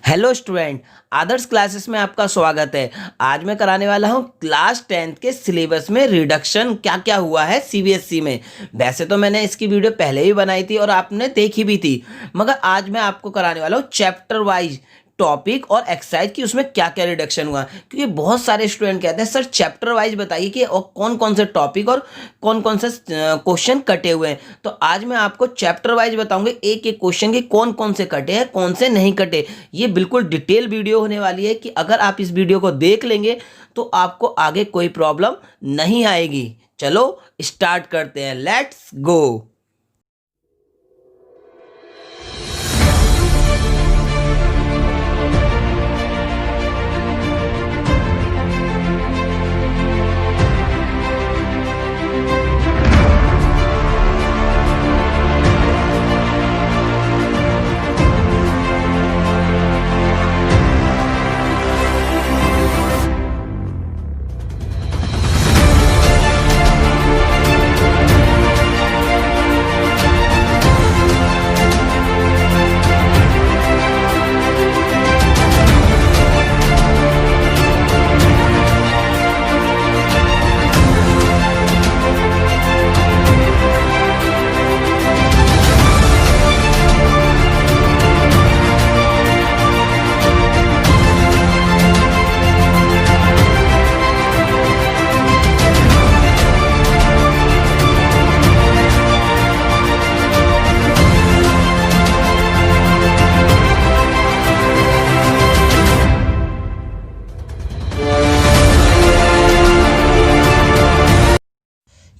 Hello student, आदर्श classes में आपका स्वागत है। आज मैं कराने वाला हूँ क्लास 10th के सिलेबस में रिडक्शन क्या क्या हुआ है सीबीएसई में। वैसे तो मैंने इसकी वीडियो पहले ही बनाई थी और आपने देखी भी थी, मगर आज मैं आपको कराने वाला हूँ चैप्टर वाइज टॉपिक और एक्सरसाइज की उसमें क्या क्या रिडक्शन हुआ। क्योंकि बहुत सारे स्टूडेंट कहते हैं सर चैप्टर वाइज बताइए कि और कौन कौन से टॉपिक और कौन कौन से क्वेश्चन कटे हुए हैं। तो आज मैं आपको चैप्टर वाइज बताऊंगा एक एक क्वेश्चन के कौन कौन से कटे हैं कौन से नहीं कटे। ये बिल्कुल डिटेल वीडियो होने वाली है कि अगर आप इस वीडियो को देख लेंगे तो आपको आगे कोई प्रॉब्लम नहीं आएगी। चलो स्टार्ट करते हैं, let's go.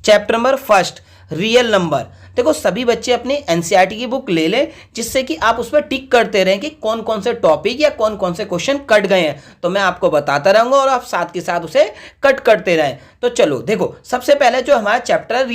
Chapter number first, real number. देखो सभी बच्चे अपनी एनसीईआरटी की बुक ले लें जिससे कि आप उस पर टिक करते रहें कि कौन कौन से टॉपिक या कौन कौन से क्वेश्चन कट गए हैं। तो मैं आपको बताता रहूंगा और आप साथ के साथ उसे कट करते रहें। तो चलो देखो, सबसे पहले जो हमारा चैप्टर है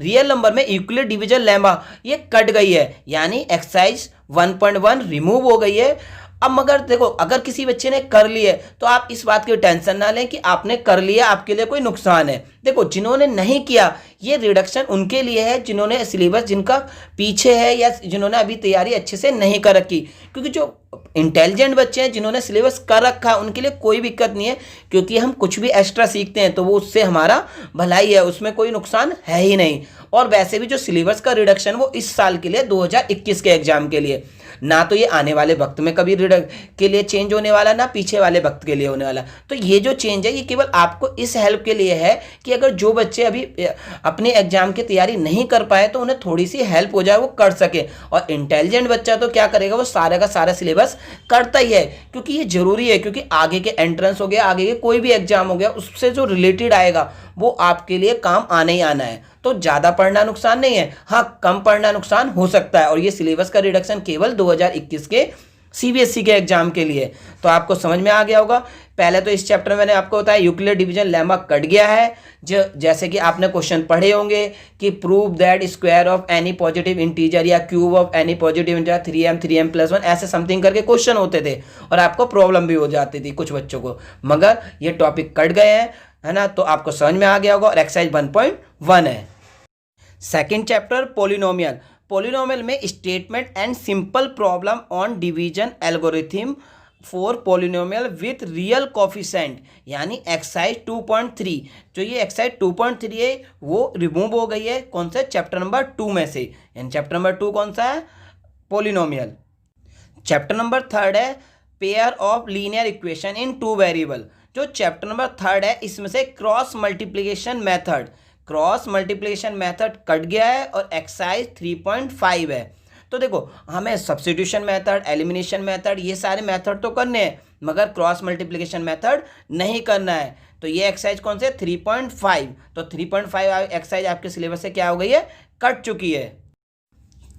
रियल नंबर में यूक्लिड डिवीजन लेमा ये कट गई है, यानी एक्सरसाइज 1.1 रिमूव हो गई है। अब मगर देखो, अगर किसी बच्चे ने कर लिया तो आप इस बात की टेंशन ना लें कि आपने कर लिया आपके लिए कोई नुकसान है। देखो जिन्होंने नहीं किया ये रिडक्शन उनके लिए है जिन्होंने सिलेबस जिनका पीछे है या जिन्होंने अभी तैयारी अच्छे से नहीं कर रखी। क्योंकि जो इंटेलिजेंट बच्चे हैं जिन्होंने सिलेबस कर रखा है उनके लिए कोई दिक्कत नहीं है, क्योंकि हम कुछ भी एक्स्ट्रा सीखते हैं तो वो उससे हमारा भलाई है, उसमें कोई नुकसान है ही नहीं। और वैसे भी जो सिलेबस का रिडक्शन वो इस साल के लिए 2021 के एग्जाम के लिए, ना तो ये आने वाले वक्त में कभी के लिए चेंज होने वाला, ना पीछे वाले वक्त के लिए होने वाला। तो ये जो चेंज है ये केवल आपको इस हेल्प के लिए है कि अगर जो बच्चे अभी अपने एग्जाम की तैयारी नहीं कर पाए तो उन्हें थोड़ी सी हेल्प हो जाए, वो कर सके। और इंटेलिजेंट बच्चा तो क्या करेगा, वो सारा का सारा सिलेबस करता ही है, क्योंकि ये जरूरी है। क्योंकि आगे के एंट्रेंस हो गया, आगे के कोई भी एग्जाम हो गया, उससे जो रिलेटेड आएगा वो आपके लिए काम आने ही आना है। तो ज्यादा पढ़ना नुकसान नहीं है, हाँ कम पढ़ना नुकसान हो सकता है। और ये सिलेबस का रिडक्शन केवल 2021 के सीबीएसई के एग्जाम के लिए। तो आपको समझ में आ गया होगा। पहले तो इस चैप्टर में मैंने आपको बताया यूक्लिड डिवीजन लेमा कट गया है। जैसे कि आपने क्वेश्चन पढ़े होंगे कि prove that square of any positive integer या cube of any positive integer 3m+1 ऐसे समथिंग करके क्वेश्चन होते थे और आपको प्रॉब्लम भी हो जाती थी कुछ बच्चों को। मगर ये टॉपिक कट गए हैं, है ना। तो आपको समझ में आ गया होगा। और एक्सरसाइज 1.1 है। सेकेंड चैप्टर पोलिनोमियल में statement and simple problem on division algorithm for polynomial with real coefficient, यानी एक्सरसाइज 2.3। जो ये एक्सरसाइज 2.3 है वो रिमूव हो गई है कौन से चैप्टर नंबर 2 में से। यानी चैप्टर नंबर 2 कौन सा है, पोलिनोमियल। चैप्टर नंबर 3 है pair of linear equation in 2 variable. जो चैप्टर नंबर 3 है इसमें से क्रॉस मल्टीप्लिकेशन मेथड कट गया है और एक्सरसाइज 3.5 है। तो देखो हमें सब्स्टिट्यूशन मेथड, एलिमिनेशन मेथड ये सारे मेथड तो करने हैं, मगर क्रॉस मल्टीप्लिकेशन मेथड नहीं करना है। तो ये एक्सरसाइज कौन से 3.5। तो 3.5 एक्सरसाइज आपके सिलेबस से क्या हो गई है, कट चुकी है।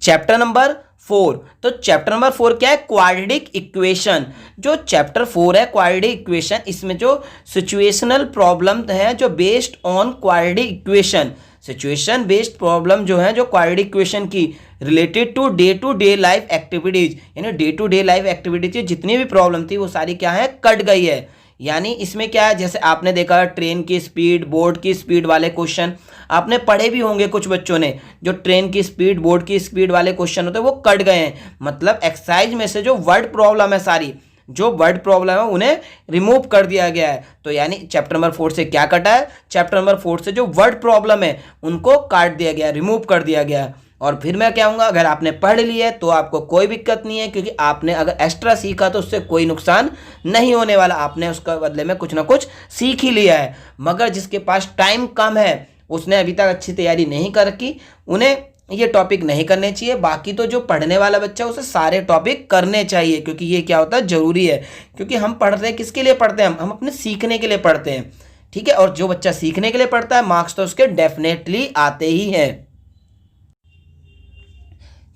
चैप्टर नंबर 4, तो चैप्टर नंबर 4 क्या है, क्वाड्रेटिक इक्वेशन। जो चैप्टर 4 है क्वाड्रेटिक इक्वेशन, इसमें जो सिचुएशनल प्रॉब्लम है जो based on quadratic equation, situation based problem जो है जो क्वाड्रेटिक इक्वेशन की related to day life activities, यानी day to day life activities जितनी भी प्रॉब्लम थी वो सारी क्या है, कट गई है। यानी इसमें क्या है, जैसे आपने देखा ट्रेन की स्पीड, बोर्ड की स्पीड वाले क्वेश्चन आपने पढ़े भी होंगे कुछ बच्चों ने, जो ट्रेन की स्पीड, बोर्ड की स्पीड वाले क्वेश्चन होते हैं वो कट गए हैं। मतलब एक्सरसाइज में से जो वर्ड प्रॉब्लम है, सारी जो वर्ड प्रॉब्लम है उन्हें रिमूव कर दिया गया है। तो यानी चैप्टर नंबर 4 से क्या कटा है, चैप्टर नंबर 4 से जो वर्ड प्रॉब्लम है उनको काट दिया गया, रिमूव कर दिया गया। और फिर मैं क्या कहूँगा, अगर आपने पढ़ लिया है तो आपको कोई दिक्कत नहीं है, क्योंकि आपने अगर एक्स्ट्रा सीखा तो उससे कोई नुकसान नहीं होने वाला, आपने उसका बदले में कुछ ना कुछ सीख ही लिया है। मगर जिसके पास टाइम कम है, उसने अभी तक अच्छी तैयारी नहीं कर रखी, उन्हें ये टॉपिक नहीं करने चाहिए। बाकी तो जो पढ़ने वाला बच्चा है उसे सारे टॉपिक करने चाहिए, क्योंकि ये क्या होता है, जरूरी है। क्योंकि हम पढ़ रहे हैं किसके लिए पढ़ते हैं, हम अपने सीखने के लिए पढ़ते हैं, ठीक है। और जो बच्चा सीखने के लिए पढ़ता है, मार्क्स तो उसके डेफिनेटली आते ही हैं।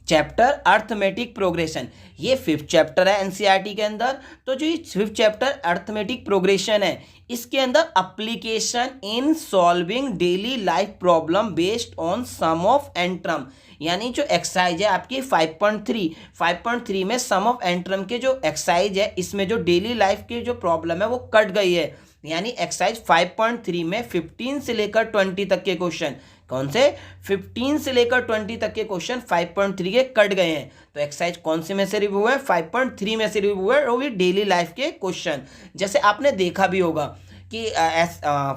चैप्टर अर्थमेटिक प्रोग्रेशन, ये 5th चैप्टर है एनसीईआरटी के अंदर। तो जो ये 5th चैप्टर अर्थमेटिक प्रोग्रेशन है, इसके अंदर application in solving daily life problem based on some of एंट्रम, यानी जो एक्सरसाइज है आपकी 5.3 में सम ऑफ एंट्रम के जो एक्सरसाइज है, इसमें जो डेली लाइफ की जो प्रॉब्लम है वो कट गई है। यानी एक्सरसाइज 5.3 में 15 से लेकर 20 तक के क्वेश्चन, कौन से 15 से लेकर 20 तक के क्वेश्चन 5.3 के कट गए हैं। तो एक्सरसाइज कौन से में से रिव्यू है, 5.3 में से रिव्यू है, वो भी डेली लाइफ के क्वेश्चन। जैसे आपने देखा भी होगा कि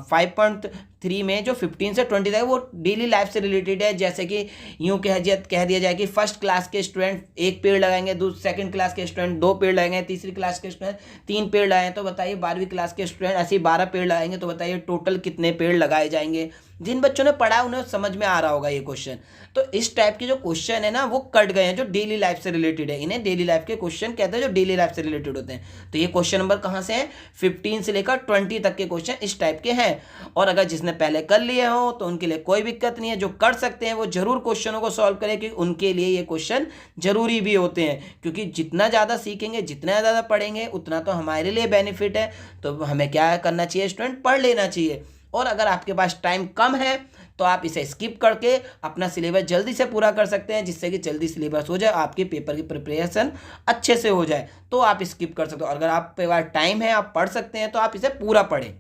5.3 में जो 15 से 20 तक है वो डेली लाइफ से रिलेटेड है। जैसे कि यूँ कह दिया जाए कि फर्स्ट क्लास के स्टूडेंट 1 पेड़ लगाएंगे, सेकंड क्लास के स्टूडेंट 2 पेड़ लगाएंगे, तीसरी क्लास के स्टूडेंट 3 पेड़ लगाएंगे, तो बताइए 12वीं क्लास के स्टूडेंट ऐसे ही 12 पेड़ लगाएंगे, तो बताइए टोटल कितने पेड़ लगाए जाएंगे। जिन बच्चों ने पढ़ा उन्हें समझ में आ रहा होगा ये क्वेश्चन। तो इस टाइप के जो क्वेश्चन है ना वो कट गए हैं, जो डेली लाइफ से रिलेटेड है। इन्हें डेली लाइफ के क्वेश्चन कहते हैं, जो डेली लाइफ से रिलेटेड होते हैं। तो ये क्वेश्चन नंबर कहाँ से है, 15 से लेकर 20 तक के क्वेश्चन इस टाइप के हैं। और अगर जिसने पहले कर लिए हो तो उनके लिए कोई दिक्कत नहीं है, जो कर सकते हैं वो जरूर क्वेश्चनों को सॉल्व करें, क्योंकि उनके लिए ये क्वेश्चन जरूरी भी होते हैं। क्योंकि जितना ज़्यादा सीखेंगे, जितना ज़्यादा पढ़ेंगे, उतना तो हमारे लिए बेनिफिट है। तो हमें क्या करना चाहिए, स्टूडेंट पढ़ लेना चाहिए। और अगर आपके पास टाइम कम है तो आप इसे स्किप करके अपना सिलेबस जल्दी से पूरा कर सकते हैं, जिससे कि जल्दी सिलेबस हो जाए, आपके पेपर की प्रिपरेशन अच्छे से हो जाए। तो आप स्किप कर सकते हो। अगर आपके पास टाइम है, आप पढ़ सकते हैं, तो आप इसे पूरा पढ़ें।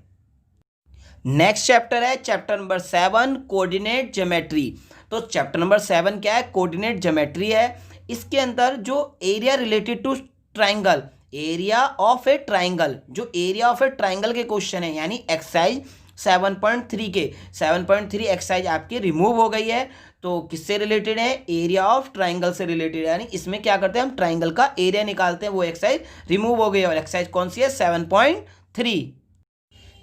नेक्स्ट चैप्टर है चैप्टर नंबर 7, कोऑर्डिनेट ज्योमेट्री। तो चैप्टर नंबर 7 क्या है, कोऑर्डिनेट ज्योमेट्री है। इसके अंदर जो area related to triangle, area of a triangle, जो एरिया ऑफ ए ट्राइंगल के क्वेश्चन है, यानी एक्सरसाइज 7.3 के 7.3 एक्सरसाइज आपकी रिमूव हो गई है। तो किससे रिलेटेड है, एरिया ऑफ ट्राइंगल से रिलेटेड है। यानी इसमें क्या करते हैं, हम ट्राइंगल का एरिया निकालते हैं, वो एक्सरसाइज रिमूव हो गई है। और एक्सरसाइज कौन सी है, 7.3।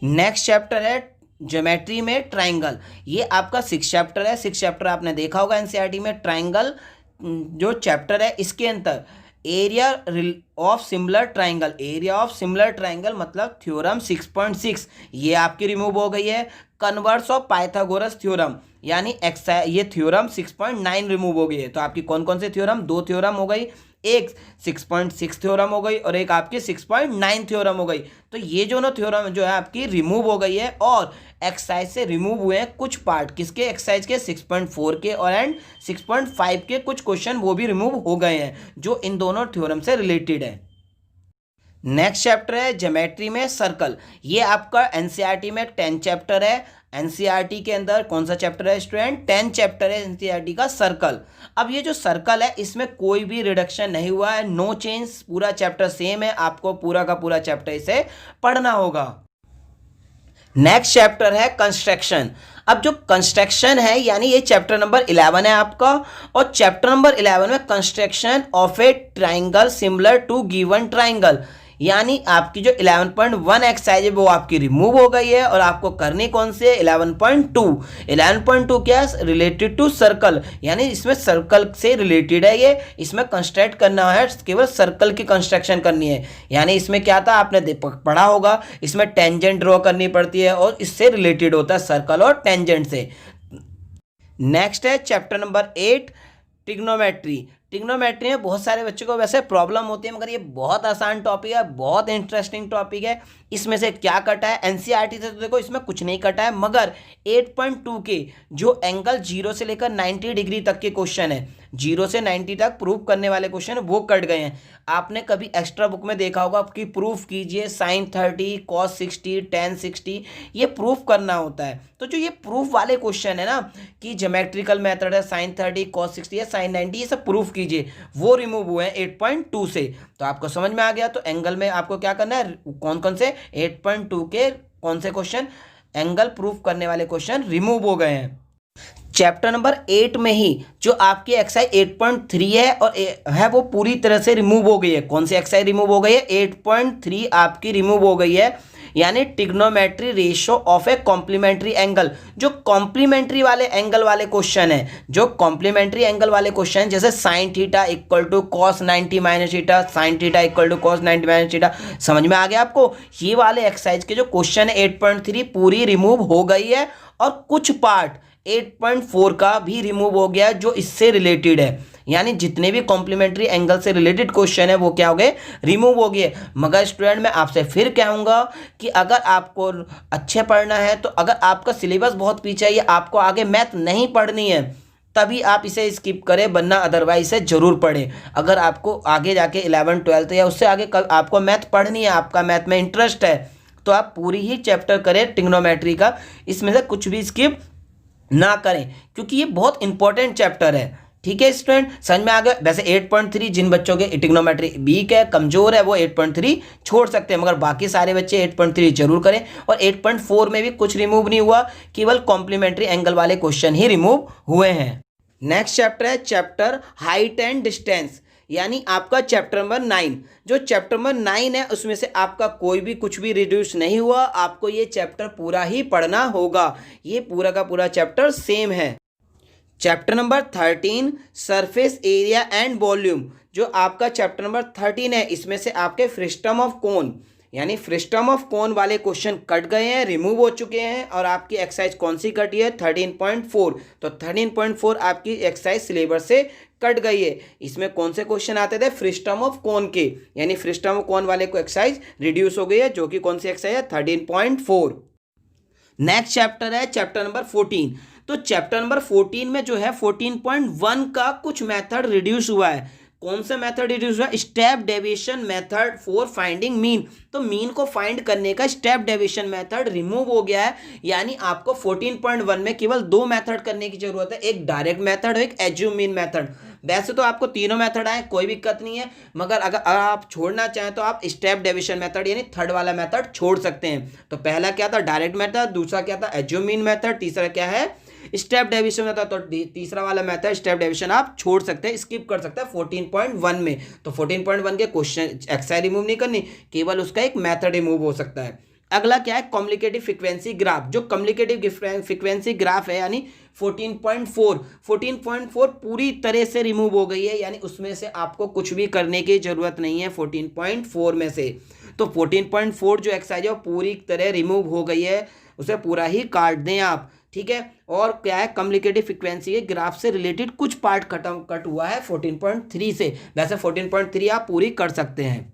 नेक्स्ट चैप्टर है ज्योमेट्री में ट्राइंगल। ये आपका 6 चैप्टर है। 6 चैप्टर आपने देखा होगा एनसीईआरटी में। ट्राइंगल जो चैप्टर है, इसके अंदर area of similar triangle, area of similar triangle मतलब थ्योरम 6.6 ये आपकी रिमूव हो गई है। कन्वर्स ऑफ पाइथागोरस थ्योरम, यानी ये थ्योरम 6.9 रिमूव हो गई है। तो आपकी कौन कौन से थ्योरम, 2 थ्योरम हो गई, एक 6.6 थ्योरम हो गई और एक आपकी 6.9 थ्योरम हो गई। तो ये जो ना थ्योरम जो है आपकी रिमूव हो गई है। और एक्सरसाइज से रिमूव हुए हैं कुछ पार्ट, किसके, एक्सरसाइज के 6.4 के और एंड 6.5 के कुछ क्वेश्चन वो भी रिमूव हो गए हैं, जो इन दोनों थ्योरम से रिलेटेड है। नेक्स्ट चैप्टर है ज्योमेट्री में सर्कल। ये आपका एनसीईआरटी में 10 चैप्टर है। एनसीईआरटी के अंदर कौन सा चैप्टर है स्टूडेंट, 10 चैप्टर है एनसीईआरटी का सर्कल। अब ये जो सर्कल है इसमें कोई भी रिडक्शन नहीं हुआ है, नो चेंज, पूरा चैप्टर सेम है। आपको पूरा का पूरा चैप्टर इसे पढ़ना होगा। नेक्स्ट चैप्टर है कंस्ट्रक्शन। अब जो कंस्ट्रक्शन है, यानी ये चैप्टर नंबर 11 है आपका। और चैप्टर नंबर 11 में construction of a triangle similar to given triangle, यानी आपकी जो 11.1 एक्सरसाइज है वो आपकी रिमूव हो गई है। और आपको करनी कौन सी है, 11.2 क्या है, रिलेटेड टू सर्कल, यानी इसमें सर्कल से रिलेटेड है। ये इसमें कंस्ट्रक्ट करना है, केवल सर्कल की कंस्ट्रक्शन करनी है। यानी इसमें क्या था, आपने पढ़ा होगा, इसमें टेंजेंट ड्रॉ करनी पड़ती है और इससे रिलेटेड होता है सर्कल और टेंजेंट से। नेक्स्ट है चैप्टर नंबर 8, ट्रिग्नोमेट्री। ट्रिग्नोमेट्री में बहुत सारे बच्चों को वैसे प्रॉब्लम होती है, मगर ये बहुत आसान टॉपिक है, बहुत इंटरेस्टिंग टॉपिक है। इसमें से क्या कटा है, एनसीईआरटी से तो देखो इसमें कुछ नहीं कटा है, मगर 8.2 के जो एंगल 0 से लेकर 90 डिग्री तक के क्वेश्चन है, 0 से 90 तक प्रूफ करने वाले क्वेश्चन वो कट गए हैं। आपने कभी एक्स्ट्रा बुक में देखा होगा कि प्रूफ कीजिए sin 30 cos 60 tan 60, ये प्रूफ करना होता है। तो जो ये प्रूफ वाले क्वेश्चन है ना कि ज्योमेट्रिकल मेथड है sin 30 cos 60 या sin 90, ये सब प्रूफ कीजिए, वो रिमूव हुए हैं 8.2 से। तो आपको समझ में आ गया। तो एंगल में आपको क्या करना है, कौन कौन से 8.2 के कौन से क्वेश्चन एंगल प्रूफ करने वाले क्वेश्चन रिमूव हो गए हैं। चैप्टर नंबर 8 में ही जो आपकी एक्सरसाइज 8.3 है और है वो पूरी तरह से रिमूव हो गई है। कौन सी एक्सरसाइज रिमूव हो गई है, 8.3 आपकी रिमूव हो गई है, यानी trigonometry ratio of a complementary angle. जो कॉम्प्लीमेंट्री वाले एंगल वाले क्वेश्चन है, जो कॉम्प्लीमेंट्री एंगल वाले क्वेश्चन जैसे sine theta equal to cos 90 minus theta, sine theta equal to cos 90 minus theta, समझ में आ गया आपको। ये वाले एक्सरसाइज के जो क्वेश्चन है 8.3 पूरी रिमूव हो गई है, और कुछ पार्ट 8.4 का भी रिमूव हो गया जो इससे रिलेटेड है, यानी जितने भी कॉम्प्लीमेंट्री एंगल से रिलेटेड क्वेश्चन है वो क्या हो गए, रिमूव हो गए। मगर स्टूडेंट मैं आपसे फिर कहूँगा कि अगर आपको अच्छे पढ़ना है, तो अगर आपका सिलेबस बहुत पीछे है या आपको आगे मैथ नहीं पढ़नी है, तभी आप इसे स्किप करें, वरना अदरवाइज इसे जरूर पढ़ें। अगर आपको आगे जाके 11th 12th या उससे आगे आपको मैथ पढ़नी है, आपका मैथ में इंटरेस्ट है, तो आप पूरी ही चैप्टर करें ट्रिग्नोमेट्री का, इसमें से कुछ भी स्किप ना करें, क्योंकि ये बहुत इंपॉर्टेंट चैप्टर है। ठीक है स्टूडेंट, समझ में आ गया। वैसे 8.3 जिन बच्चों के ट्रिग्नोमेट्री वीक है, कमजोर है, वो 8.3 छोड़ सकते हैं, मगर बाकी सारे बच्चे 8.3 जरूर करें। और 8.4 में भी कुछ रिमूव नहीं हुआ, केवल कॉम्प्लीमेंट्री एंगल वाले क्वेश्चन ही रिमूव हुए हैं। नेक्स्ट चैप्टर है चैप्टर हाइट एंड डिस्टेंस, यानी आपका चैप्टर नंबर 9। जो चैप्टर नंबर 9 है उसमें से आपका कोई भी कुछ भी रिड्यूस नहीं हुआ, आपको ये चैप्टर पूरा ही पढ़ना होगा। ये पूरा का पूरा चैप्टर सेम है। Chapter number 13 surface area and volume, जो आपका चैप्टर नंबर 13 है, इसमें से आपके फ्रिस्टम ऑफ कोन, यानी फ्रिस्टम ऑफ कोन वाले क्वेश्चन कट गए हैं, रिमूव हो चुके हैं। और आपकी एक्सरसाइज कौन सी कटी है, 13.4। तो 13.4 आपकी एक्सरसाइज सिलेबस से कट गई है। इसमें कौन से क्वेश्चन आते थे, फ्रिस्टम ऑफ कोन के, यानी फ्रिस्टम ऑफ कोन वाले को एक्सरसाइज रिड्यूस हो गई है, जो कि कौन सी एक्सरसाइज है, 13.4। नेक्स्ट चैप्टर है चैप्टर नंबर 14। तो चैप्टर नंबर 14 में जो है 14.1 का कुछ मेथड रिड्यूस हुआ है। कौन सा मेथड रिड्यूस हुआ, step deviation method for finding mean. तो मीन को फाइंड करने का स्टेप डेविएशन मेथड रिमूव हो गया है, यानी आपको 14.1 में केवल 2 मेथड करने की जरूरत है, एक डायरेक्ट मेथड और एक एज्यूम मीन मेथड। वैसे तो आपको तीनों मेथड आए, कोई दिक्कत नहीं है, मगर अगर आप छोड़ना चाहें तो आप स्टेप डेविएशन मेथड यानी थर्ड वाला मेथड छोड़ सकते हैं। तो पहला क्या था, डायरेक्ट मेथड, दूसरा क्या था, एज्यूम मीन मेथड, तीसरा क्या है, स्टेप डेविएशन मेथड। तो तीसरा वाला मेथड स्टेप डेविएशन आप छोड़ सकते हैं, स्किप कर सकते हैं 14.1 में। तो 14.1 के क्वेश्चन एक्सरसाइज रिमूव नहीं करनी, केवल उसका एक मेथड रिमूव हो सकता है। अगला क्या है, कम्युनिकेटिव फ्रीक्वेंसी ग्राफ। जो कम्युनिकेटिव फ्रीक्वेंसी ग्राफ है यानी 14.4 पूरी तरह से रिमूव हो गई है, यानी उसमें से आपको कुछ भी करने की जरूरत नहीं है 14.4 में से। तो 14.4 जो एक्सरसाइज है वो पूरी तरह रिमूव हो गई है, उसे पूरा ही काट दें आप। ठीक है, और क्या है, कम्युनिकेटिव फ्रीक्वेंसी के ग्राफ से रिलेटेड कुछ पार्ट कट हुआ है 14.3 से, वैसे 14.3 आप पूरी कर सकते हैं।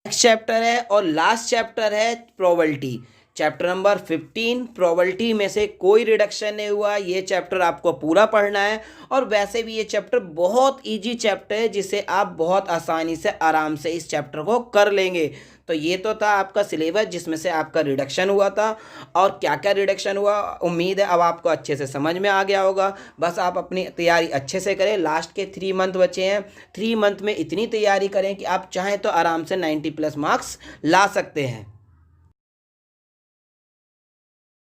नेक्स्ट चैप्टर है और लास्ट चैप्टर है प्रोबेबिलिटी, चैप्टर नंबर 15। प्रोबेबिलिटी में से कोई रिडक्शन नहीं हुआ, ये चैप्टर आपको पूरा पढ़ना है। और वैसे भी ये चैप्टर बहुत इजी चैप्टर है, जिसे आप बहुत आसानी से आराम से इस चैप्टर को कर लेंगे। तो ये तो था आपका सिलेबस जिसमें से आपका रिडक्शन हुआ था, और क्या क्या रिडक्शन हुआ उम्मीद है अब आपको अच्छे से समझ में आ गया होगा। बस आप अपनी तैयारी अच्छे से करें, लास्ट के 3 मंथ बचे हैं, 3 मंथ में इतनी तैयारी करें कि आप चाहें तो आराम से 90+ मार्क्स ला सकते हैं।